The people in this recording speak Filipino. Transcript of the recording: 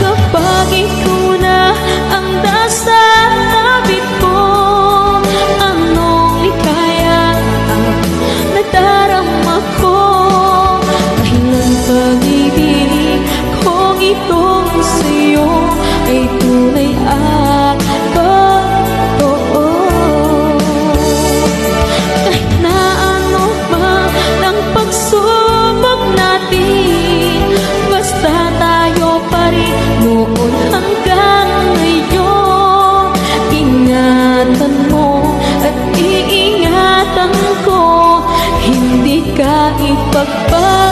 kapag ikaw na ang nasa tabi ko. Anong likaya ang nadarama ko, dahilan pag-ibig kong itong sa'yo ay tunay at totoo. Kahit na ano pa ng pagsubok natin, basta tayo pa rin noon hanggang ngayon. Ingatan mo at iingatan ko, hindi ka ipagpapalagay.